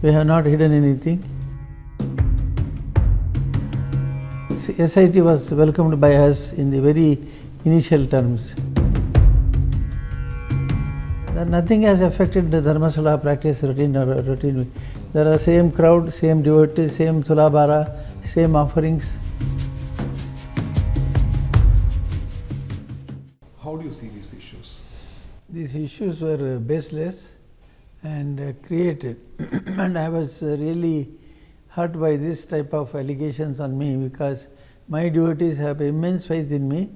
We have not hidden anything. SIT was welcomed by us in the very initial terms. Nothing has affected the Dharmasthala practice routine. There are same crowd, same devotees, same tulabhara, same offerings. How do you see these issues? These issues were baseless and created and I was really hurt by this type of allegations on me because my devotees have immense faith in me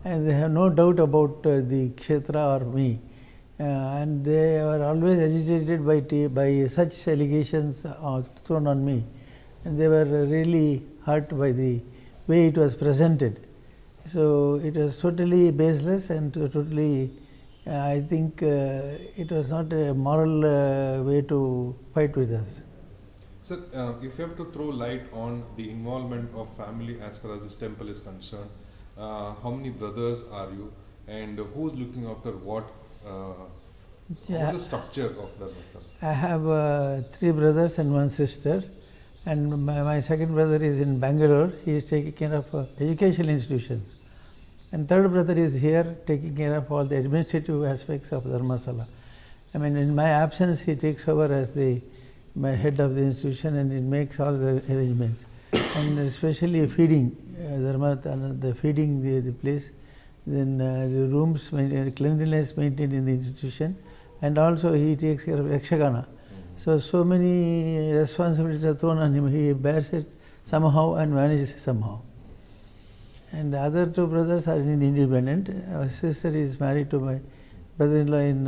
and they have no doubt about the kshetra or me. And they are always agitated by such allegations thrown on me, and they were really hurt by the way it was presented. So it was totally baseless and totally, I think it was not a moral way to fight with us. Sir, if you have to throw light on the involvement of family as far as this temple is concerned, how many brothers are you and who is looking after what? What is the structure of Dharmasthala? I have 3 brothers and 1 sister, and my second brother is in Bangalore. He is taking care of educational institutions, and third brother is here taking care of all the administrative aspects of Dharmasthala. I mean, in my absence, he takes over as my head of the institution, and he makes all the arrangements, and especially feeding the feeding the place, then the rooms, cleanliness maintained in the institution. And also he takes care of Yakshagana. So many responsibilities are thrown on him. He bears it somehow and manages it somehow. And the other 2 brothers are independent. Our sister is married to my brother-in-law in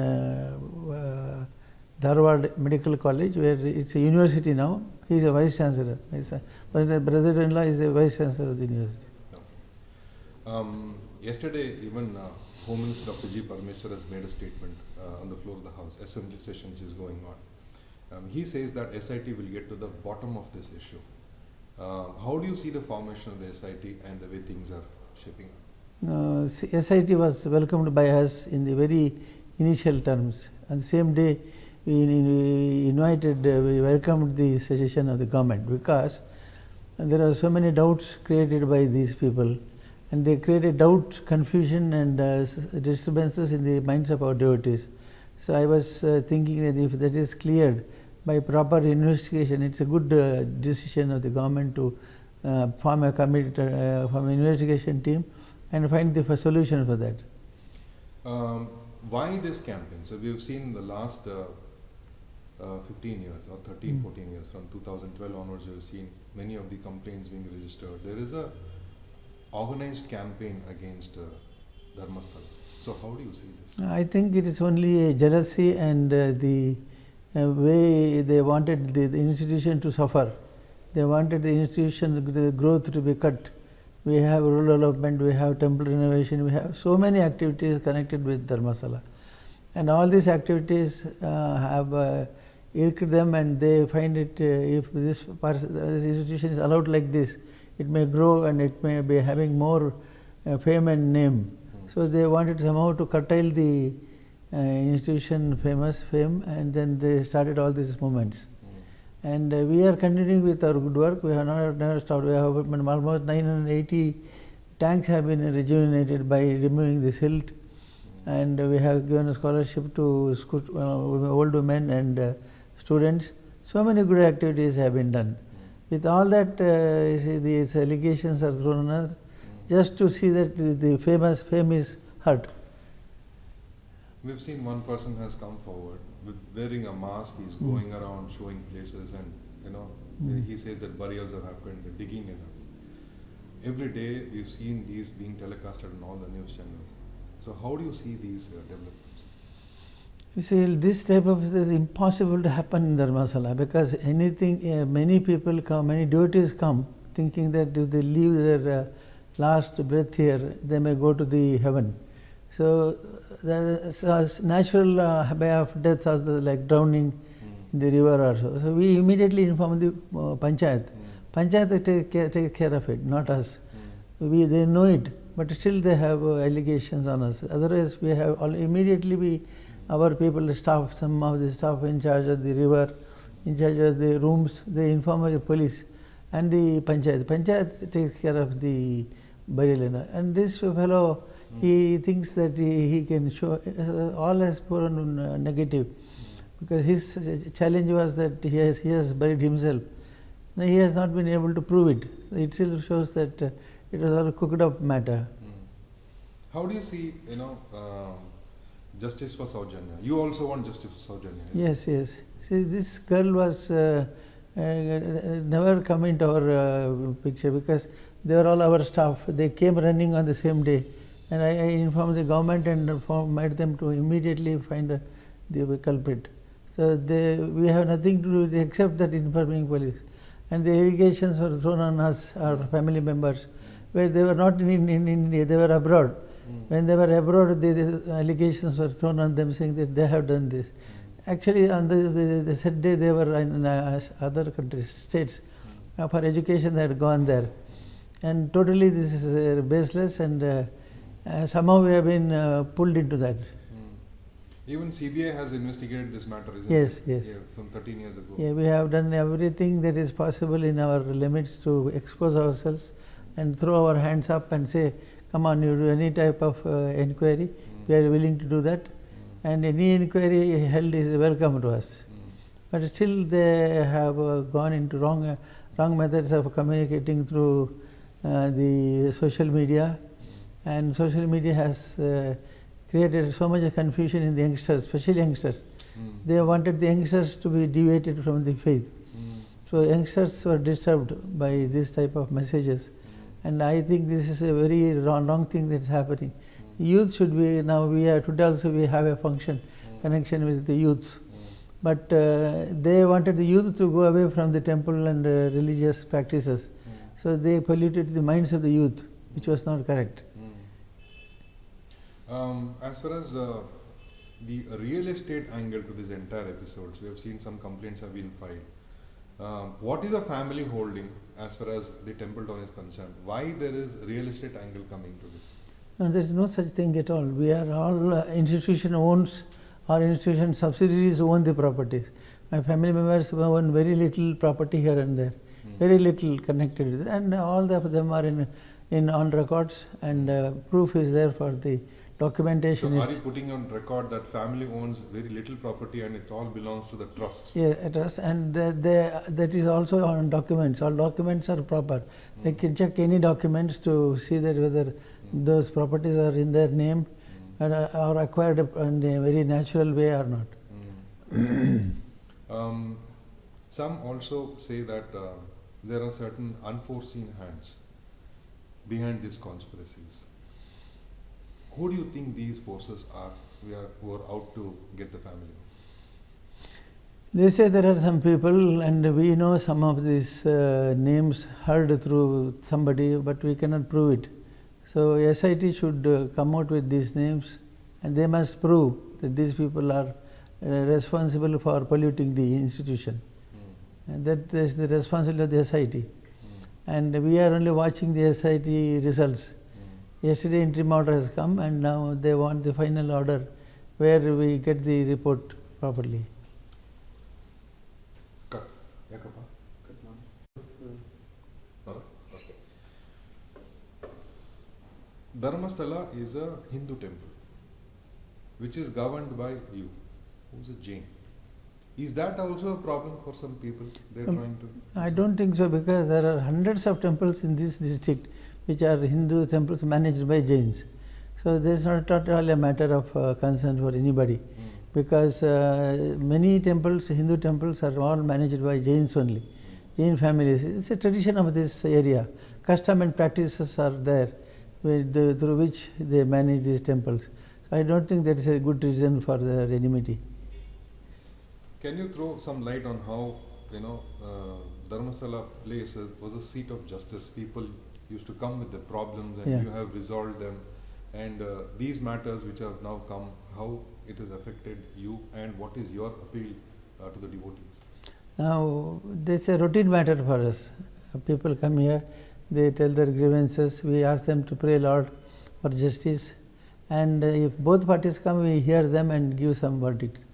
Dharwad Medical College, where it's a university now. He is a vice chancellor. My brother-in-law is a vice chancellor of the university. Yesterday, even Home Minister Dr. G. Parmeshwar has made a statement on the floor of the House. Assembly sessions is going on. He says that SIT will get to the bottom of this issue. How do you see the formation of the SIT and the way things are shaping up? SIT was welcomed by us in the very initial terms. On the same day, we welcomed the suggestion of the government because there are so many doubts created by these people. And they created doubt, confusion and disturbances in the minds of our devotees. So I was thinking that if that is cleared by proper investigation, it's a good decision of the government to form a committee, form an investigation team and find the solution for that. Why this campaign? So we have seen the last 15 years or 13, 14 years, from 2012 onwards, we have seen many of the complaints being registered. There is a organized campaign against Dharmasthala. So how do you see this? I think it is only a jealousy and the way they wanted the institution to suffer. They wanted the institution, the growth to be cut. We have rural development, we have temple renovation, we have so many activities connected with Dharmasthala. And all these activities have irked them, and they find it, if this institution is allowed like this, it may grow and it may be having more fame and name. So they wanted somehow to curtail the institution fame, and then they started all these movements. And we are continuing with our good work. We have never stopped. We have almost 980 tanks have been rejuvenated by removing the silt, and we have given a scholarship to old women and students. So many good activities have been done. With all that, these allegations are thrown on us, just to see that the fame is hurt. We've seen one person has come forward with wearing a mask. He's going around showing places, and he says that burials have happened, the digging has happened. Every day we've seen these being telecasted on all the news channels. So how do you see these developments? You see, this type of thing is impossible to happen in Dharmasthala, because many people come, many devotees come thinking that if they leave their last breath here, they may go to the heaven. So the natural way of death, like drowning in the river or so. So we immediately inform the Panchayat. Panchayat take care of it, not us. They know it, but still they have allegations on us. Otherwise, we have immediately our people, some of the staff in charge of the river, in charge of the rooms. They inform the police and the panchayat. Panchayat takes care of the burial. And this fellow, he thinks that he can show all as poor and negative, because his challenge was that he has buried himself. Now he has not been able to prove it. So it still shows that it was all a cooked up matter. How do you see, justice for Soujanya? You also want justice for Soujanya? Yes, yes. See, this girl was never come into our picture, because they were all our staff. They came running on the same day, and I informed the government and made them to immediately find the culprit. So we have nothing to do except that informing police. And the allegations were thrown on us, our family members, where they were not in India, they were abroad. When they were abroad, the allegations were thrown on them, saying that they have done this. Actually, on the said day, they were in other countries, states. For education, they had gone there. And totally this is baseless, and somehow we have been pulled into that. Even CBI has investigated this matter, isn't yes, it? Yes, yes. Some 13 years ago. Yeah, we have done everything that is possible in our limits to expose ourselves and throw our hands up and say, come on, you do any type of inquiry, we are willing to do that. And any inquiry held is welcome to us. But still they have gone into wrong methods of communicating through the social media, and social media has created so much confusion in the youngsters, especially youngsters. They wanted the youngsters to be deviated from the faith. So youngsters were disturbed by this type of messages. And I think this is a very wrong thing that's happening. Youth should be, now today also we have a connection with the youths. But they wanted the youth to go away from the temple and religious practices. So they polluted the minds of the youth, which was not correct. As far as the real estate angle to this entire episode, we have seen some complaints have been filed. What is the family holding as far as the temple town is concerned? Why there is real estate angle coming to this? No, there is no such thing at all. We are all institution owns, or institution subsidiaries own the properties. My family members own very little property here and there, very little connected with it, and all of them are on records, and proof is there for the documentation. So are you putting on record that family owns very little property and it all belongs to the trust? Yeah, a trust, and that is also on documents. All documents are proper. They can check any documents to see that whether those properties are in their name or acquired in a very natural way or not. Some also say that there are certain unforeseen hands behind these conspiracies. Who do you think these forces are who are out to get the family? They say there are some people, and we know some of these names heard through somebody, but we cannot prove it. So SIT should come out with these names, and they must prove that these people are responsible for polluting the institution. And that is the responsibility of the SIT. And we are only watching the SIT results. Yesterday interim order has come, and now they want the final order where we get the report properly. Dharmasthala is a Hindu temple which is governed by you, who's a Jain. Is that also a problem for some people? They're trying to... I don't think so, because there are hundreds of temples in this district which are Hindu temples managed by Jains. So this is not at all a matter of concern for anybody, because many temples, Hindu temples, are all managed by Jains only, Jain families. It's a tradition of this area. Custom and practices are there through which they manage these temples. So I don't think that is a good reason for their enmity. Can you throw some light on how, Dharmasthala place was a seat of justice? People used to come with their problems, and you have resolved them. And these matters which have now come, how it has affected you, and what is your appeal to the devotees? Now, this is a routine matter for us. People come here, they tell their grievances, we ask them to pray Lord for justice, and if both parties come, we hear them and give some verdicts.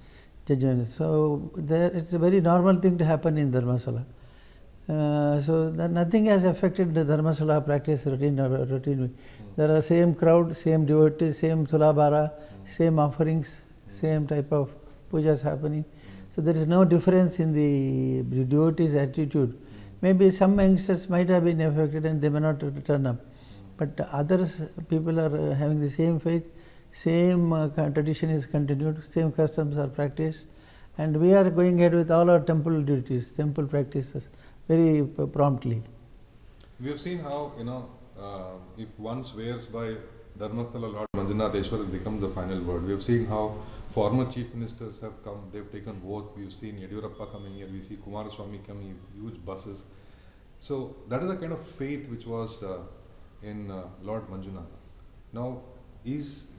judgment. So there, it's a very normal thing to happen in Dharmasthala. So nothing has affected the Dharmasthala practice routine. There are same crowd, same devotees, same tulabhara, same offerings, same type of pujas happening. So there is no difference in the devotees' attitude. Maybe some youngsters might have been affected and they may not turn up. But others, people are having the same faith, same tradition is continued, same customs are practiced, and we are going ahead with all our temple duties, temple practices very promptly. We have seen how, if one swears by Dharmasthala Lord Manjunatha, it becomes the final word. We have seen how former chief ministers have come, they've taken oath. We've seen Yediyurappa coming here, we see Swamy coming, huge buses. So that is the kind of faith which was in Lord Manjunatha. Now, do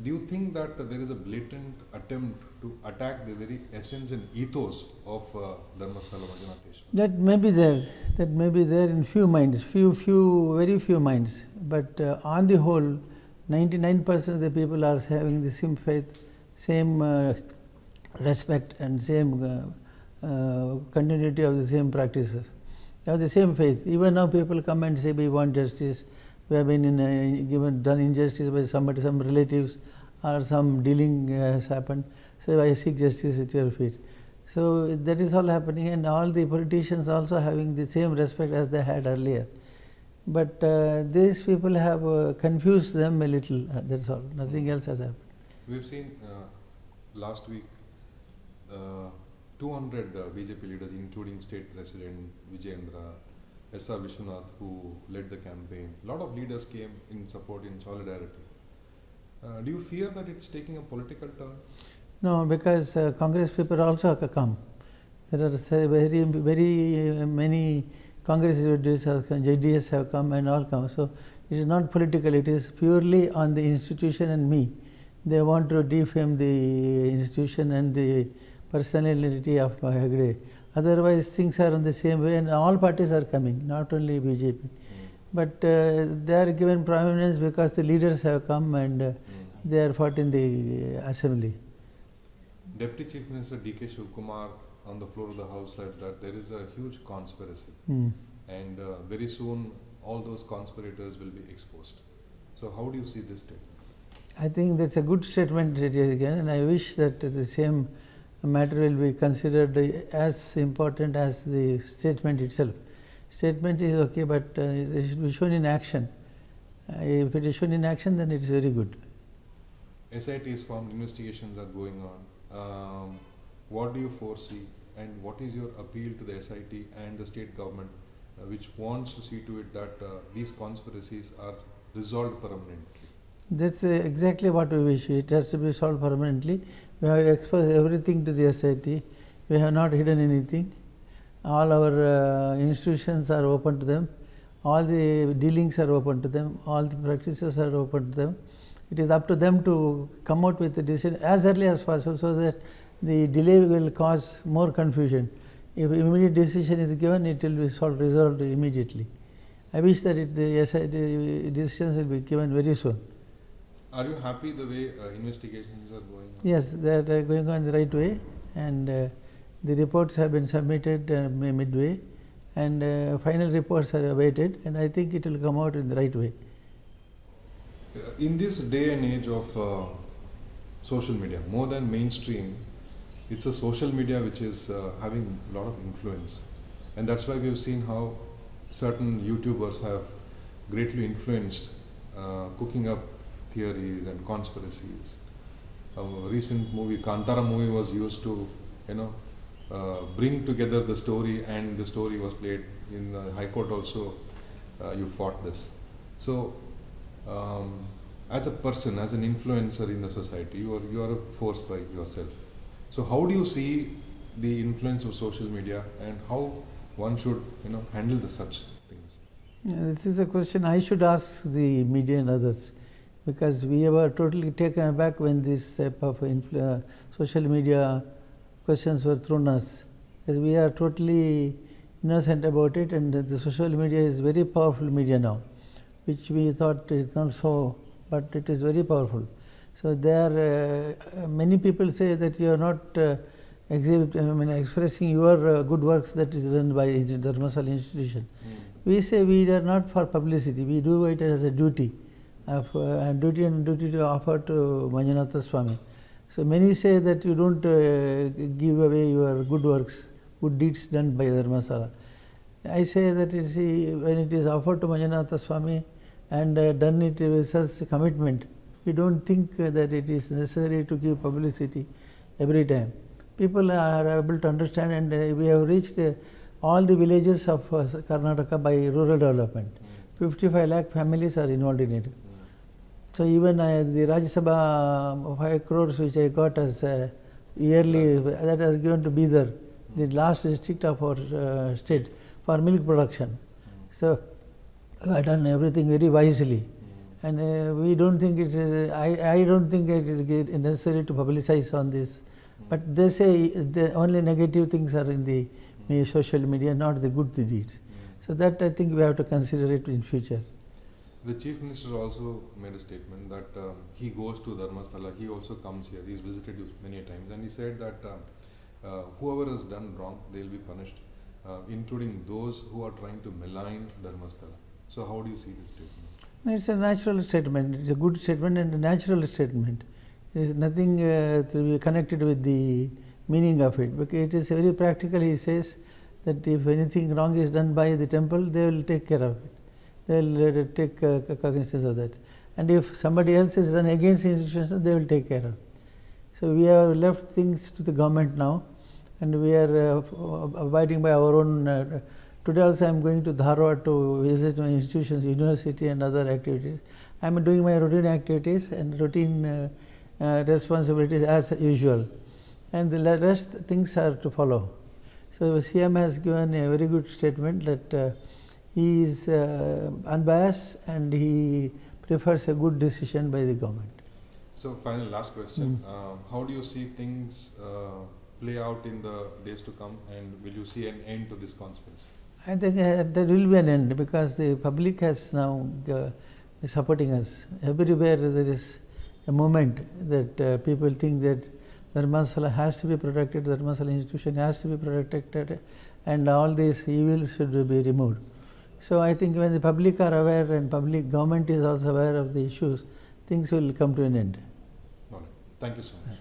you think that there is a blatant attempt to attack the very essence and ethos of Dharmasthala Manjunatheshwara? That may be there. That may be there in few minds, very few minds. But on the whole, 99% of the people are having the same faith, same respect, and same continuity of the same practices. They have the same faith. Even now, people come and say, "We want justice. We have been done injustice by somebody, some relatives, or some dealing has happened. So I seek justice at your feet." So that is all happening, and all the politicians also having the same respect as they had earlier. But these people have confused them a little. That's all. Nothing else has happened. We've seen last week 200 BJP leaders, including State President Vijayendra, S.R. Vishwanath, who led the campaign. A lot of leaders came in support, in solidarity. Do you fear that it's taking a political turn? No, because Congress people also come. There are very many Congress JDS have come and all come. So it is not political, it is purely on the institution and me. They want to defame the institution and the personality of Heggade. Otherwise, things are in the same way, and all parties are coming, not only BJP. But they are given prominence because the leaders have come and they are fought in the assembly. Deputy Chief Minister D.K. Shivkumar on the floor of the House said that there is a huge conspiracy, and very soon all those conspirators will be exposed. So how do you see this statement? I think that's a good statement again, and I wish that the same matter will be considered as important as the statement itself. Statement is okay, but it should be shown in action. If it is shown in action, then it is very good. SIT is formed, investigations are going on. What do you foresee, and what is your appeal to the SIT and the state government, which wants to see to it that these conspiracies are resolved permanently? That's exactly what we wish. It has to be solved permanently. We have exposed everything to the SIT. We have not hidden anything. All our institutions are open to them. All the dealings are open to them. All the practices are open to them. It is up to them to come out with a decision as early as possible, so that the delay will cause more confusion. If immediate decision is given, it will be resolved immediately. I wish that the SIT decisions will be given very soon. Are you happy the way investigations are going on? Yes, they are going on the right way, and the reports have been submitted midway, and final reports are awaited, and I think it will come out in the right way. In this day and age of social media, more than mainstream, it's a social media which is having a lot of influence, and that's why we've seen how certain YouTubers have greatly influenced cooking up theories and conspiracies. A recent movie, Kantara movie, was used to, bring together the story, and the story was played in the High Court also. You fought this. So, as a person, as an influencer in the society, you are a force by yourself. So, how do you see the influence of social media, and how one should, handle the such things? This is a question I should ask the media and others, because we were totally taken aback when this type of social media questions were thrown us, because we are totally innocent about it, and the social media is very powerful media now, which we thought is not so, but it is very powerful. So there are many people say that you are not expressing your good works that is done by Dharmasthala institution. We say we are not for publicity, we do it as a duty, and duty to offer to Manjunatha Swamy. So many say that you don't give away your good works, good deeds done by Dharmasthala. I say that you see, when it is offered to Manjunatha Swamy and done it with such commitment, we don't think that it is necessary to give publicity every time. People are able to understand, and we have reached all the villages of Karnataka by rural development. 55 lakh families are involved in it. So even the Rajya Sabha 5 crores which I got as yearly, that has given to Bidar, the last district of our state, for milk production. So I have done everything very wisely. And we don't think it is, I don't think it is necessary to publicize on this. But they say the only negative things are in the social media, not the good deeds. So that I think we have to consider it in future. The Chief Minister also made a statement that he goes to Dharmasthala, he also comes here, he's visited you many times, and he said that whoever has done wrong, they will be punished, including those who are trying to malign Dharmasthala. So how do you see this statement? It's a natural statement, it's a good statement and a natural statement. There is nothing to be connected with the meaning of it, because it is very practical. He says that if anything wrong is done by the temple, they will take care of it. They will take cognizance of that. And if somebody else is done against institutions, they will take care of it. So we have left things to the government now, and we are abiding by our own. Today also I am going to Dharwad to visit my institutions, university and other activities. I am doing my routine activities and routine responsibilities as usual, and the rest things are to follow. So CM has given a very good statement that he is unbiased and he prefers a good decision by the government. So final last question, how do you see things play out in the days to come, and will you see an end to this conspiracy? I think there will be an end, because the public has now supporting us. Everywhere there is a movement that people think that Dharmasthala has to be protected, Dharmasthala institution has to be protected, and all these evils should be removed. So I think when the public are aware and public government is also aware of the issues, things will come to an end. All right. Thank you so much.